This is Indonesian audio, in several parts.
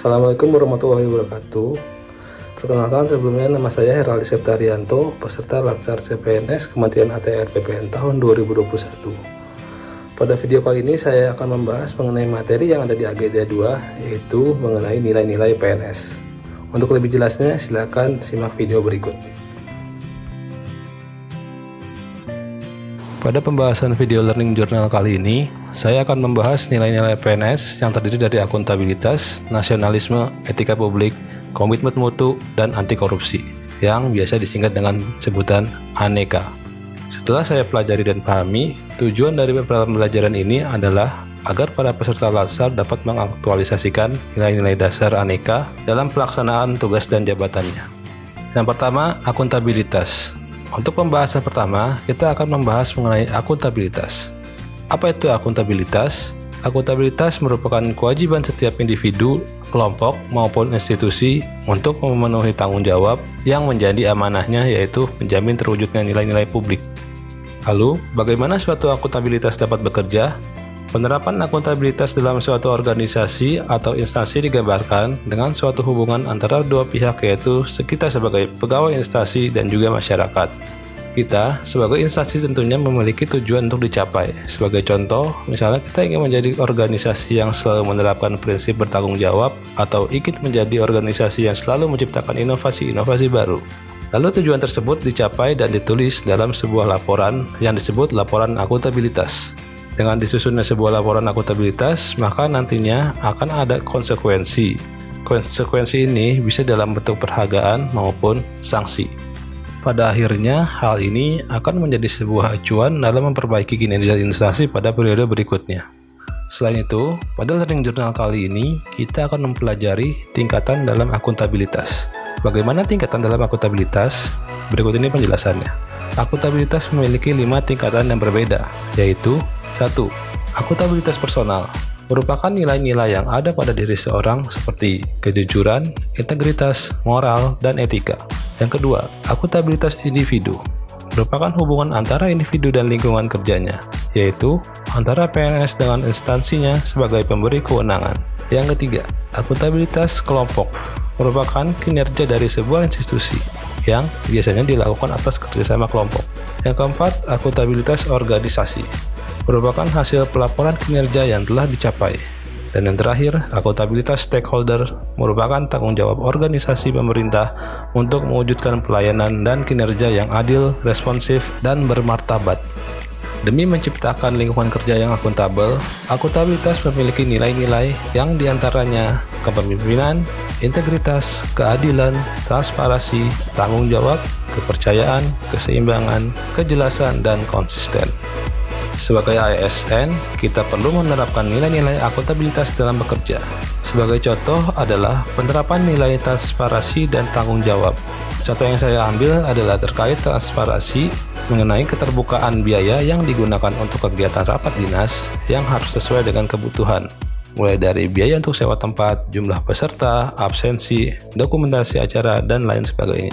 Assalamualaikum warahmatullahi wabarakatuh. Perkenalkan, sebelumnya nama saya Heraldi Septarianto, peserta Latsar CPNS Kementerian ATR BPN tahun 2021. Pada video kali ini saya akan membahas mengenai materi yang ada di agenda 2, yaitu mengenai nilai-nilai PNS. Untuk lebih jelasnya, silakan simak video berikut. Pada pembahasan video learning journal kali ini, saya akan membahas nilai-nilai PNS yang terdiri dari akuntabilitas, nasionalisme, etika publik, komitmen mutu, dan anti korupsi, yang biasa disingkat dengan sebutan ANEKA. Setelah saya pelajari dan pahami, tujuan dari pembelajaran ini adalah agar para peserta Latsar dapat mengaktualisasikan nilai-nilai dasar ANEKA dalam pelaksanaan tugas dan jabatannya. Yang pertama, akuntabilitas. Untuk pembahasan pertama, kita akan membahas mengenai akuntabilitas. Apa itu akuntabilitas? Akuntabilitas merupakan kewajiban setiap individu, kelompok, maupun institusi untuk memenuhi tanggung jawab yang menjadi amanahnya, yaitu menjamin terwujudnya nilai-nilai publik. Lalu, bagaimana suatu akuntabilitas dapat bekerja? Penerapan akuntabilitas dalam suatu organisasi atau instansi digambarkan dengan suatu hubungan antara dua pihak, yaitu kita sebagai pegawai instansi dan juga masyarakat. Kita sebagai instansi tentunya memiliki tujuan untuk dicapai. Sebagai contoh, misalnya kita ingin menjadi organisasi yang selalu menerapkan prinsip bertanggung jawab atau ingin menjadi organisasi yang selalu menciptakan inovasi-inovasi baru. Lalu tujuan tersebut dicapai dan ditulis dalam sebuah laporan yang disebut laporan akuntabilitas. Dengan disusunnya sebuah laporan akuntabilitas, maka nantinya akan ada konsekuensi. Konsekuensi ini bisa dalam bentuk penghargaan maupun sanksi. Pada akhirnya, hal ini akan menjadi sebuah acuan dalam memperbaiki kinerja instansi pada periode berikutnya. Selain itu, pada learning journal kali ini, kita akan mempelajari tingkatan dalam akuntabilitas. Bagaimana tingkatan dalam akuntabilitas? Berikut ini penjelasannya. Akuntabilitas memiliki 5 tingkatan yang berbeda, yaitu 1. Akuntabilitas personal merupakan nilai-nilai yang ada pada diri seorang seperti kejujuran, integritas, moral, dan etika. Yang kedua, akuntabilitas individu merupakan hubungan antara individu dan lingkungan kerjanya, yaitu antara PNS dengan instansinya sebagai pemberi kewenangan. Yang ketiga, akuntabilitas kelompok merupakan kinerja dari sebuah institusi yang biasanya dilakukan atas kerjasama kelompok. Yang keempat, akuntabilitas organisasi merupakan hasil pelaporan kinerja yang telah dicapai. Dan yang terakhir, akuntabilitas stakeholder merupakan tanggung jawab organisasi pemerintah untuk mewujudkan pelayanan dan kinerja yang adil, responsif, dan bermartabat. Demi menciptakan lingkungan kerja yang akuntabel, akuntabilitas memiliki nilai-nilai yang diantaranya kepemimpinan, integritas, keadilan, transparansi, tanggung jawab, kepercayaan, keseimbangan, kejelasan, dan konsisten. Sebagai ASN, kita perlu menerapkan nilai-nilai akuntabilitas dalam bekerja. Sebagai contoh adalah penerapan nilai transparansi dan tanggung jawab. Contoh yang saya ambil adalah terkait transparansi mengenai keterbukaan biaya yang digunakan untuk kegiatan rapat dinas yang harus sesuai dengan kebutuhan, mulai dari biaya untuk sewa tempat, jumlah peserta, absensi, dokumentasi acara, dan lain sebagainya.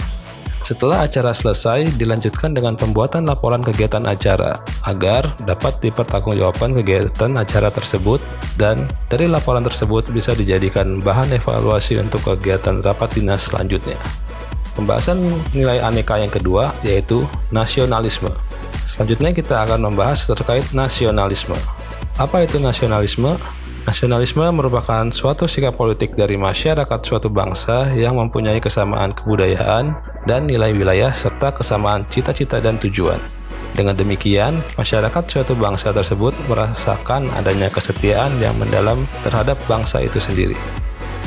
Setelah acara selesai, dilanjutkan dengan pembuatan laporan kegiatan acara agar dapat dipertanggungjawabkan kegiatan acara tersebut, dan dari laporan tersebut bisa dijadikan bahan evaluasi untuk kegiatan rapat dinas selanjutnya. Pembahasan nilai ANEKA yang kedua yaitu nasionalisme. Selanjutnya kita akan membahas terkait nasionalisme. Apa itu nasionalisme? Nasionalisme merupakan suatu sikap politik dari masyarakat suatu bangsa yang mempunyai kesamaan kebudayaan dan nilai wilayah serta kesamaan cita-cita dan tujuan. Dengan demikian, masyarakat suatu bangsa tersebut merasakan adanya kesetiaan yang mendalam terhadap bangsa itu sendiri.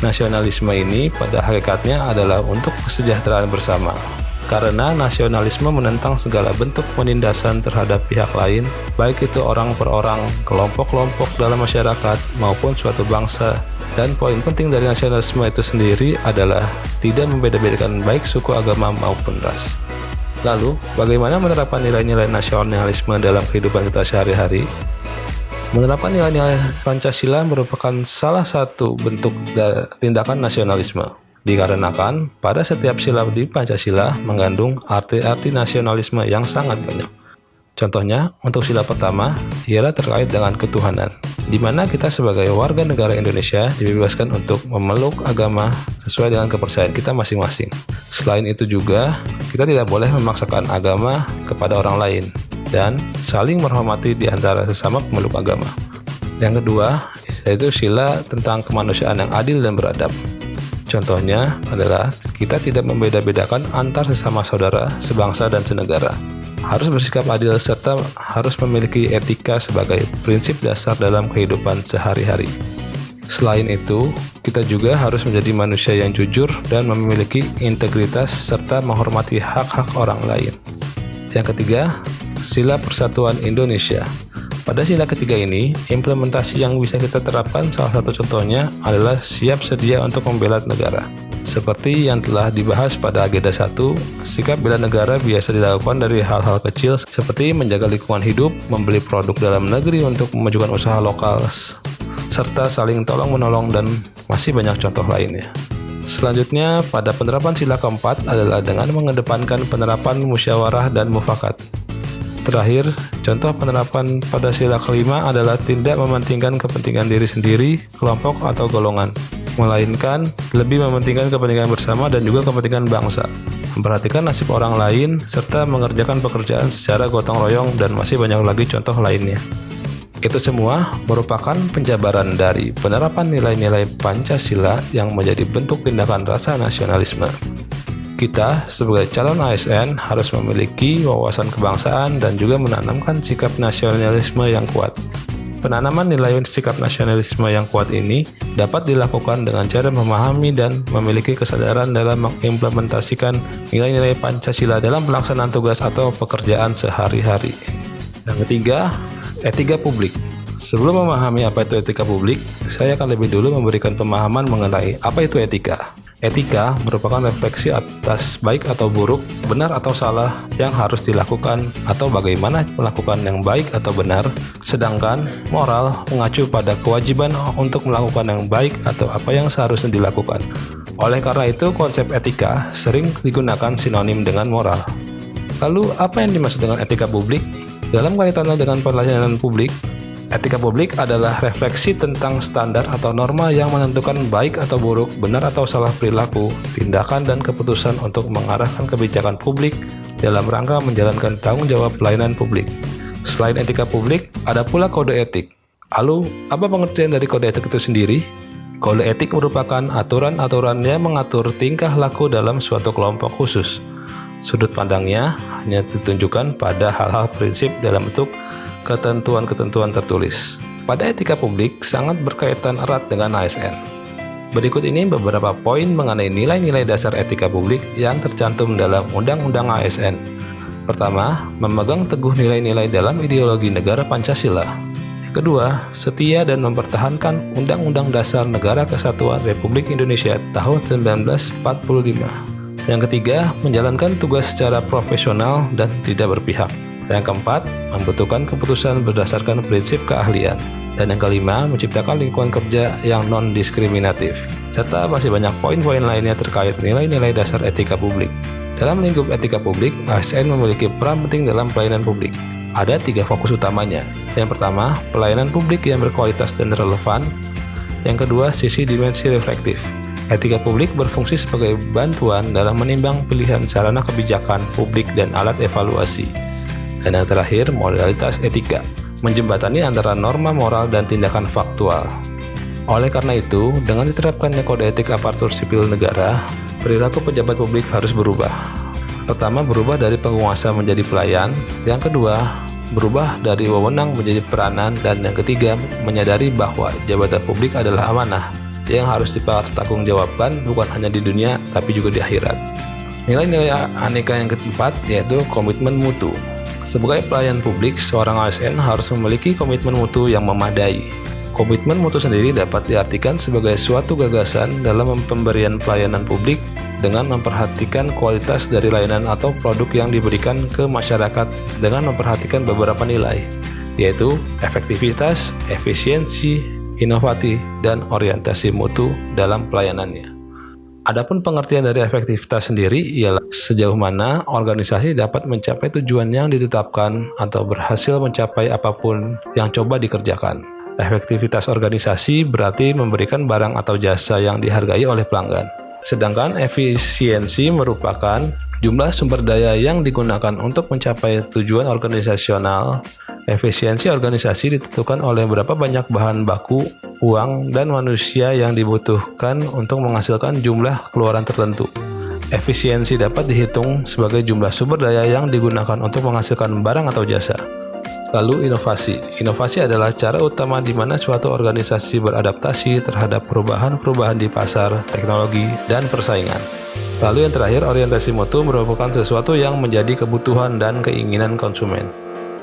Nasionalisme ini pada hakikatnya adalah untuk kesejahteraan bersama. Karena nasionalisme menentang segala bentuk penindasan terhadap pihak lain, baik itu orang per orang, kelompok-kelompok dalam masyarakat, maupun suatu bangsa. Dan poin penting dari nasionalisme itu sendiri adalah tidak membeda-bedakan baik suku, agama, maupun ras. Lalu, bagaimana menerapkan nilai-nilai nasionalisme dalam kehidupan kita sehari-hari? Menerapkan nilai-nilai Pancasila merupakan salah satu bentuk tindakan nasionalisme. Dikarenakan pada setiap sila di Pancasila mengandung arti-arti nasionalisme yang sangat banyak. Contohnya, untuk sila pertama, ialah terkait dengan ketuhanan, di mana kita sebagai warga negara Indonesia dibebaskan untuk memeluk agama sesuai dengan kepercayaan kita masing-masing. Selain itu juga, kita tidak boleh memaksakan agama kepada orang lain, dan saling menghormati di antara sesama pemeluk agama. Yang kedua, yaitu sila tentang kemanusiaan yang adil dan beradab. Contohnya adalah kita tidak membeda-bedakan antar sesama saudara, sebangsa, dan senegara. Harus bersikap adil serta harus memiliki etika sebagai prinsip dasar dalam kehidupan sehari-hari. Selain itu, kita juga harus menjadi manusia yang jujur dan memiliki integritas serta menghormati hak-hak orang lain. Yang ketiga, sila persatuan Indonesia. Pada sila ketiga ini, implementasi yang bisa kita terapkan salah satu contohnya adalah siap sedia untuk membela negara. Seperti yang telah dibahas pada agenda 1, sikap bela negara biasa dilakukan dari hal-hal kecil seperti menjaga lingkungan hidup, membeli produk dalam negeri untuk memajukan usaha lokal, serta saling tolong-menolong dan masih banyak contoh lainnya. Selanjutnya, pada penerapan sila keempat adalah dengan mengedepankan penerapan musyawarah dan mufakat. Terakhir, contoh penerapan pada sila kelima adalah tidak mementingkan kepentingan diri sendiri, kelompok, atau golongan, melainkan lebih mementingkan kepentingan bersama dan juga kepentingan bangsa, memperhatikan nasib orang lain, serta mengerjakan pekerjaan secara gotong royong, dan masih banyak lagi contoh lainnya. Itu semua merupakan penjabaran dari penerapan nilai-nilai Pancasila yang menjadi bentuk tindakan rasa nasionalisme. Kita sebagai calon ASN harus memiliki wawasan kebangsaan dan juga menanamkan sikap nasionalisme yang kuat. Penanaman nilai sikap nasionalisme yang kuat ini dapat dilakukan dengan cara memahami dan memiliki kesadaran dalam mengimplementasikan nilai-nilai Pancasila dalam pelaksanaan tugas atau pekerjaan sehari-hari. Yang ketiga, etika publik. Sebelum memahami apa itu etika publik, saya akan lebih dulu memberikan pemahaman mengenai apa itu etika. Etika merupakan refleksi atas baik atau buruk, benar atau salah yang harus dilakukan atau bagaimana melakukan yang baik atau benar, sedangkan moral mengacu pada kewajiban untuk melakukan yang baik atau apa yang seharusnya dilakukan. Oleh karena itu, konsep etika sering digunakan sinonim dengan moral. Lalu, apa yang dimaksud dengan etika publik? Dalam kaitannya dengan pelayanan publik, etika publik adalah refleksi tentang standar atau norma yang menentukan baik atau buruk, benar atau salah perilaku, tindakan, dan keputusan untuk mengarahkan kebijakan publik dalam rangka menjalankan tanggung jawab pelayanan publik. Selain etika publik, ada pula kode etik. Lalu, apa pengertian dari kode etik itu sendiri? Kode etik merupakan aturan-aturan yang mengatur tingkah laku dalam suatu kelompok khusus. Sudut pandangnya hanya ditunjukkan pada hal-hal prinsip dalam bentuk ketentuan-ketentuan tertulis. Pada etika publik sangat berkaitan erat dengan ASN. Berikut ini beberapa poin mengenai nilai-nilai dasar etika publik yang tercantum dalam Undang-Undang ASN. Pertama, memegang teguh nilai-nilai dalam ideologi negara Pancasila. Yang kedua, setia dan mempertahankan Undang-Undang Dasar Negara Kesatuan Republik Indonesia tahun 1945. Yang ketiga, menjalankan tugas secara profesional dan tidak berpihak. Yang keempat, membutuhkan keputusan berdasarkan prinsip keahlian. Dan yang kelima, menciptakan lingkungan kerja yang non-diskriminatif. Serta masih banyak poin-poin lainnya terkait nilai-nilai dasar etika publik. Dalam lingkup etika publik, ASN memiliki peran penting dalam pelayanan publik. Ada 3 fokus utamanya. Yang pertama, pelayanan publik yang berkualitas dan relevan. Yang kedua, sisi dimensi reflektif. Etika publik berfungsi sebagai bantuan dalam menimbang pilihan sarana kebijakan publik dan alat evaluasi. Dan yang terakhir, moralitas etika, menjembatani antara norma moral dan tindakan faktual. Oleh karena itu, dengan diterapkannya kode etik aparatur sipil negara, perilaku pejabat publik harus berubah. Pertama, berubah dari penguasa menjadi pelayan. Yang kedua, berubah dari wewenang menjadi peranan. Dan yang ketiga, menyadari bahwa jabatan publik adalah amanah yang harus dipertanggungjawabkan bukan hanya di dunia, tapi juga di akhirat. Nilai-nilai aneka yang keempat yaitu komitmen mutu. Sebagai pelayan publik, seorang ASN harus memiliki komitmen mutu yang memadai. Komitmen mutu sendiri dapat diartikan sebagai suatu gagasan dalam pemberian pelayanan publik dengan memperhatikan kualitas dari layanan atau produk yang diberikan ke masyarakat dengan memperhatikan beberapa nilai, yaitu efektivitas, efisiensi, inovasi, dan orientasi mutu dalam pelayanannya. Adapun pengertian dari efektivitas sendiri ialah sejauh mana organisasi dapat mencapai tujuan yang ditetapkan atau berhasil mencapai apapun yang coba dikerjakan. Efektivitas organisasi berarti memberikan barang atau jasa yang dihargai oleh pelanggan. Sedangkan efisiensi merupakan jumlah sumber daya yang digunakan untuk mencapai tujuan organisasional. Efisiensi organisasi ditentukan oleh berapa banyak bahan baku, uang, dan manusia yang dibutuhkan untuk menghasilkan jumlah keluaran tertentu. Efisiensi dapat dihitung sebagai jumlah sumber daya yang digunakan untuk menghasilkan barang atau jasa. Lalu inovasi. Inovasi adalah cara utama di mana suatu organisasi beradaptasi terhadap perubahan-perubahan di pasar, teknologi, dan persaingan. Lalu yang terakhir, orientasi mutu merupakan sesuatu yang menjadi kebutuhan dan keinginan konsumen.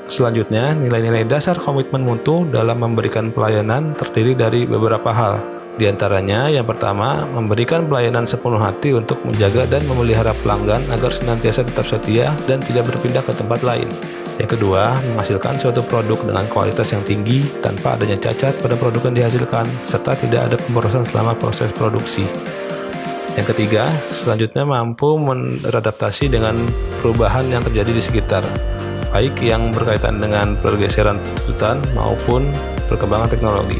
Selanjutnya, nilai-nilai dasar komitmen mutu dalam memberikan pelayanan terdiri dari beberapa hal. Di antaranya, yang pertama, memberikan pelayanan sepenuh hati untuk menjaga dan memelihara pelanggan agar senantiasa tetap setia dan tidak berpindah ke tempat lain. Yang kedua, menghasilkan suatu produk dengan kualitas yang tinggi tanpa adanya cacat pada produk yang dihasilkan, serta tidak ada pemborosan selama proses produksi. Yang ketiga, selanjutnya mampu beradaptasi dengan perubahan yang terjadi di sekitar, baik yang berkaitan dengan pergeseran tuntutan maupun perkembangan teknologi.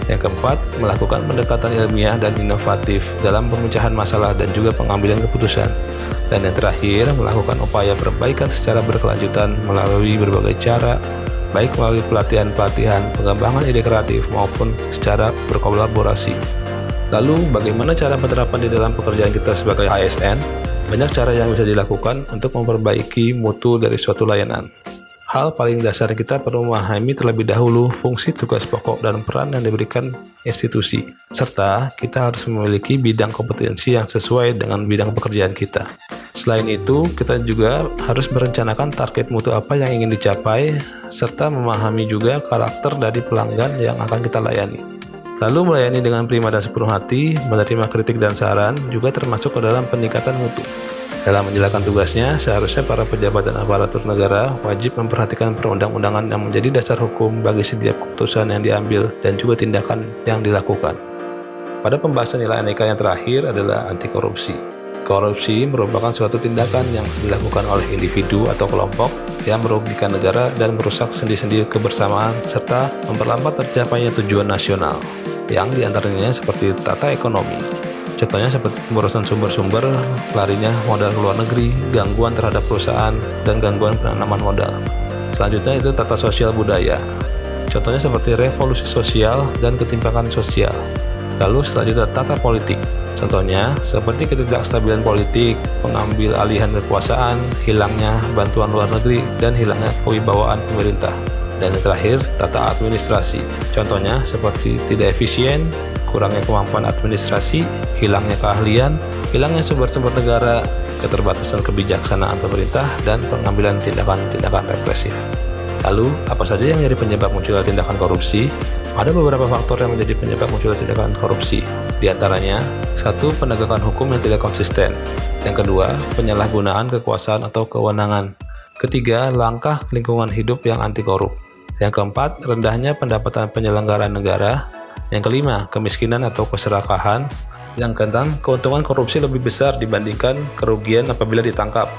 Yang keempat, melakukan pendekatan ilmiah dan inovatif dalam pemecahan masalah dan juga pengambilan keputusan. Dan yang terakhir, melakukan upaya perbaikan secara berkelanjutan melalui berbagai cara, baik melalui pelatihan-pelatihan, pengembangan ide kreatif, maupun secara berkolaborasi. Lalu, bagaimana cara penerapan di dalam pekerjaan kita sebagai ASN? Banyak cara yang bisa dilakukan untuk memperbaiki mutu dari suatu layanan. Hal paling dasar, kita perlu memahami terlebih dahulu fungsi, tugas pokok, dan peran yang diberikan institusi. Serta kita harus memiliki bidang kompetensi yang sesuai dengan bidang pekerjaan kita. Selain itu, kita juga harus merencanakan target mutu apa yang ingin dicapai, serta memahami juga karakter dari pelanggan yang akan kita layani. Lalu melayani dengan prima dan sepenuh hati, menerima kritik dan saran, juga termasuk ke dalam peningkatan mutu. Dalam menjalankan tugasnya, seharusnya para pejabat dan aparatur negara wajib memperhatikan perundang-undangan yang menjadi dasar hukum bagi setiap keputusan yang diambil dan juga tindakan yang dilakukan. Pada pembahasan nilai aneka yang terakhir adalah anti korupsi. Korupsi merupakan suatu tindakan yang dilakukan oleh individu atau kelompok yang merugikan negara dan merusak sendi-sendi kebersamaan serta memperlambat tercapainya tujuan nasional, yang diantaranya seperti tata ekonomi. Contohnya seperti pemborosan sumber-sumber, larinya modal ke luar negeri, gangguan terhadap perusahaan, dan gangguan penanaman modal. Selanjutnya itu tata sosial budaya. Contohnya seperti revolusi sosial dan ketimpangan sosial. Lalu selanjutnya tata politik. Contohnya seperti ketidakstabilan politik, pengambil alihan kekuasaan, hilangnya bantuan luar negeri, dan hilangnya kewibawaan pemerintah. Dan yang terakhir, tata administrasi. Contohnya seperti tidak efisien, kurangnya kemampuan administrasi, hilangnya keahlian, hilangnya sumber-sumber negara, keterbatasan kebijaksanaan pemerintah, dan pengambilan tindakan-tindakan represif. Lalu, apa saja yang menjadi penyebab munculnya tindakan korupsi? Ada beberapa faktor yang menjadi penyebab munculnya tindakan korupsi. Di antaranya, 1. Penegakan hukum yang tidak konsisten. Yang kedua, penyalahgunaan kekuasaan atau kewenangan. Ketiga, langkah lingkungan hidup yang anti korup. Yang keempat, rendahnya pendapatan penyelenggara negara. Yang kelima, kemiskinan atau keserakahan. Yang keenam, keuntungan korupsi lebih besar dibandingkan kerugian apabila ditangkap.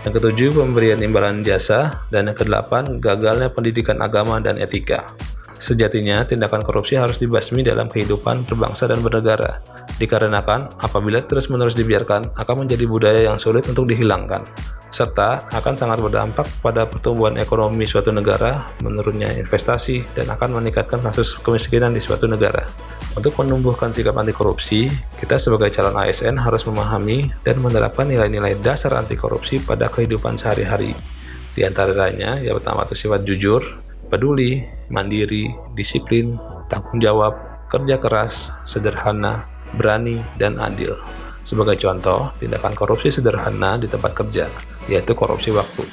Yang ketujuh, pemberian imbalan jasa. Dan yang kedelapan, gagalnya pendidikan agama dan etika. Sejatinya, tindakan korupsi harus dibasmi dalam kehidupan berbangsa dan bernegara. Dikarenakan, apabila terus-menerus dibiarkan, akan menjadi budaya yang sulit untuk dihilangkan. Serta akan sangat berdampak pada pertumbuhan ekonomi suatu negara, menurunnya investasi, dan akan meningkatkan kasus kemiskinan di suatu negara. Untuk menumbuhkan sikap anti korupsi, kita sebagai calon ASN harus memahami dan menerapkan nilai-nilai dasar anti korupsi pada kehidupan sehari-hari. Di antaranya, yang pertama itu sifat jujur, peduli, mandiri, disiplin, tanggung jawab, kerja keras, sederhana, berani, dan adil. Sebagai contoh, tindakan korupsi sederhana di tempat kerja, yaitu korupsi waktu.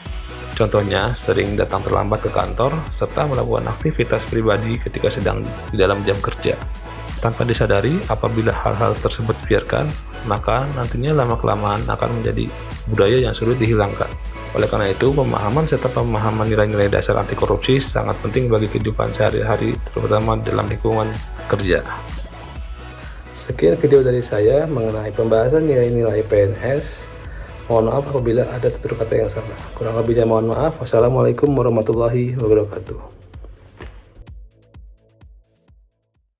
Contohnya, sering datang terlambat ke kantor, serta melakukan aktivitas pribadi ketika sedang di dalam jam kerja. Tanpa disadari, apabila hal-hal tersebut dibiarkan, maka nantinya lama-kelamaan akan menjadi budaya yang sulit dihilangkan. Oleh karena itu, pemahaman serta pemahaman nilai-nilai dasar anti korupsi sangat penting bagi kehidupan sehari-hari, terutama dalam lingkungan kerja. Sekian video dari saya mengenai pembahasan nilai-nilai PNS. Mohon maaf apabila ada tutur kata yang salah. Kurang lebihnya mohon maaf. Wassalamualaikum warahmatullahi wabarakatuh.